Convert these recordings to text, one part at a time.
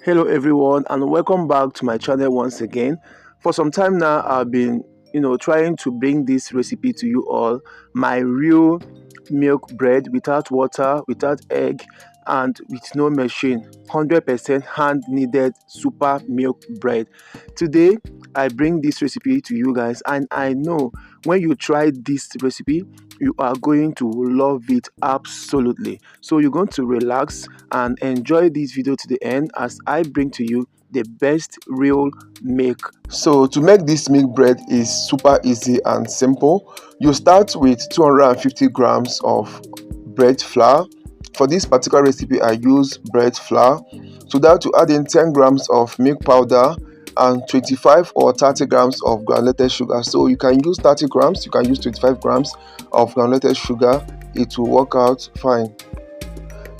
Hello everyone and welcome back to my channel once again. For some time now I've been trying to bring this recipe to you all, my real milk bread without water, without egg and with no machine, 100% hand kneaded super milk bread. Today I bring this recipe to you guys and I know when you try this recipe you are going to love it absolutely. So you're going to relax and enjoy this video to the end as I bring to you the best real milk. So to make this milk bread is super easy and simple. You start with 250 grams of bread flour. For this particular recipe I use bread flour. To that, to add in 10 grams of milk powder and 25 or 30 grams of granulated sugar. So you can use 30 grams, you can use 25 grams of granulated sugar. It will work out fine.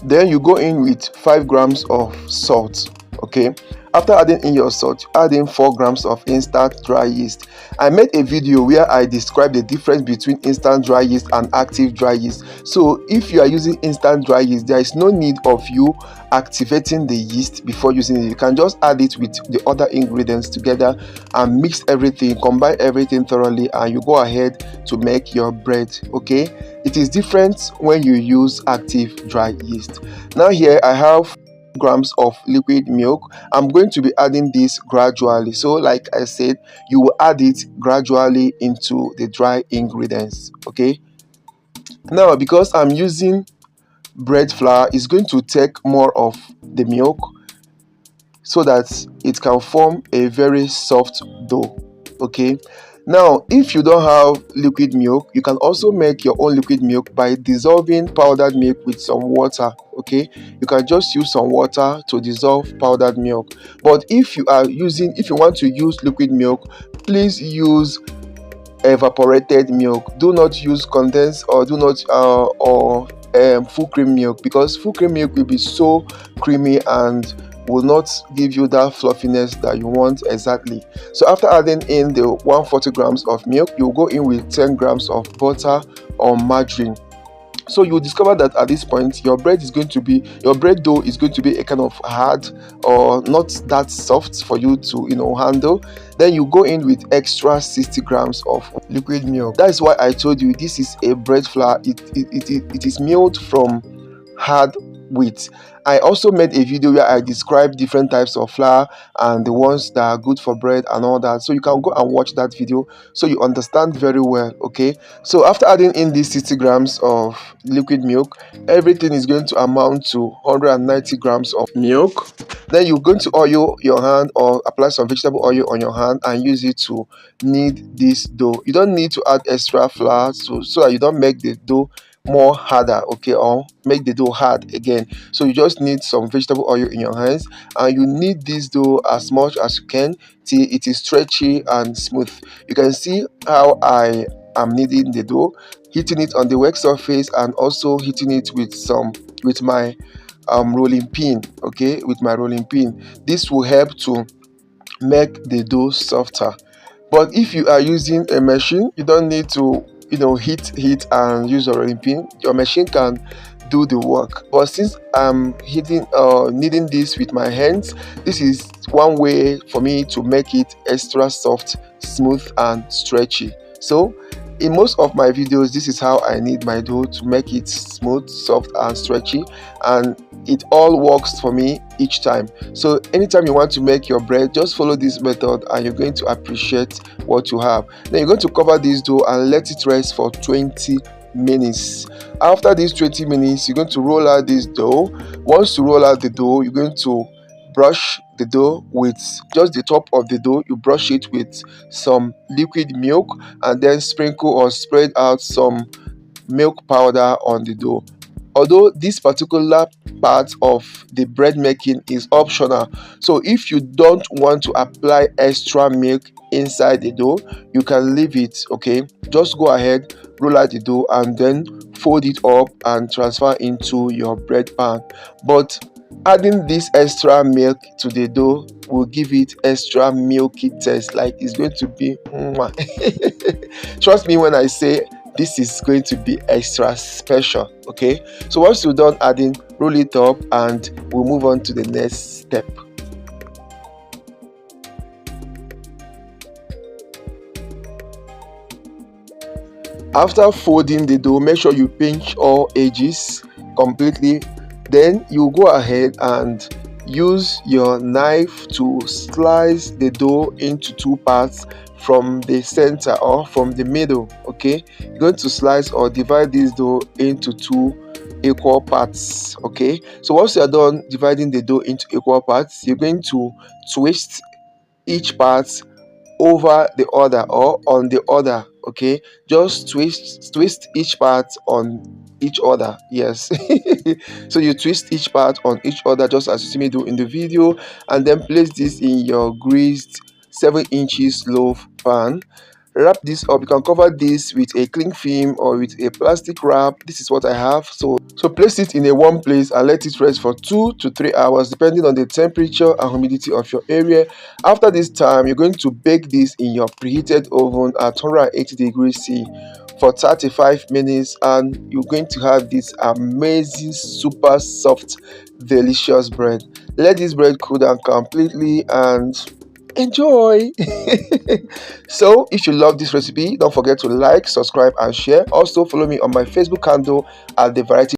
Then you go in with 5 grams of salt. Okay, after adding in your salt, add in 4 grams of instant dry yeast. I made a video where I described the difference between instant dry yeast and active dry yeast. So if you are using instant dry yeast, there is no need of you activating the yeast before using it. You can just add it with the other ingredients together and mix everything, combine everything thoroughly, and you go ahead to make your bread. Okay, it is different when you use active dry yeast. Now here I have grams of liquid milk. I'm going to be adding this gradually, so like I said, you will add it gradually into the dry ingredients. Okay, now because I'm using bread flour, it's going to take more of the milk so that it can form a very soft dough. Okay, now if you don't have liquid milk, you can also make your own liquid milk by dissolving powdered milk with some water. Okay, you can just use some water to dissolve powdered milk. But if you want to use liquid milk, please use evaporated milk. Do not use condensed or full cream milk, because full cream milk will be so creamy and will not give you that fluffiness that you want exactly. So after adding in the 140 grams of milk, you go in with 10 grams of butter or margarine. So you discover that at this point your bread dough is going to be a kind of hard or not that soft for you to handle. Then you go in with extra 60 grams of liquid milk. That is why I told you this is a bread flour. It is milled from hard wheat. I also made a video where I described different types of flour and the ones that are good for bread and all that, so you can go and watch that video so you understand very well. Okay, so after adding in these 60 grams of liquid milk, everything is going to amount to 190 grams of milk. Then you're going to oil your hand or apply some vegetable oil on your hand and use it to knead this dough. You don't need to add extra flour so that you don't make the dough more harder, okay, or make the dough hard again. So you just need some vegetable oil in your hands and you knead this dough as much as you can till it is stretchy and smooth. You can see how I am kneading the dough, hitting it on the work surface and also hitting it with my rolling pin. Okay, with my rolling pin, this will help to make the dough softer. But if you are using a machine, you don't need to heat and use a rolling pin. Your machine can do the work. But since I'm kneading this with my hands, this is one way for me to make it extra soft, smooth and stretchy. So in most of my videos, this is how I knead my dough to make it smooth, soft and stretchy, and it all works for me each time. So anytime you want to make your bread, just follow this method and you're going to appreciate what you have. Then you're going to cover this dough and let it rest for 20 minutes. After these 20 minutes, you're going to roll out this dough. Once you roll out the dough, you're going to brush the dough with just the top of the dough. You brush it with some liquid milk and then sprinkle or spread out some milk powder on the dough. Although this particular part of the bread making is optional, so if you don't want to apply extra milk inside the dough, you can leave it. Okay, just go ahead, roll out the dough and then fold it up and transfer into your bread pan. But adding this extra milk to the dough will give it extra milky taste, like it's going to be trust me when I say this is going to be extra special. Okay, so once you're done adding, roll it up and we'll move on to the next step. After folding the dough, make sure you pinch all edges completely. Then you go ahead and use your knife to slice the dough into two parts from the center or from the middle. Okay, you're going to slice or divide this dough into two equal parts. Okay, so once you are done dividing the dough into equal parts, you're going to twist each part over the other or on the other. Okay, just twist each part on each other. Yes. So you twist each part on each other just as you see me do in the video, and then place this in your greased 7 inches loaf pan. Wrap this up. You can cover this with a cling film or with a plastic wrap. This is what I have. So place it in a warm place and let it rest for 2 to 3 hours depending on the temperature and humidity of your area. After this time, you're going to bake this in your preheated oven at 180 degrees C for 35 minutes, and you're going to have this amazing, super soft, delicious bread. Let this bread cool down completely and enjoy. So if you love this recipe, don't forget to like, subscribe and share. Also follow me on my Facebook handle at The Variety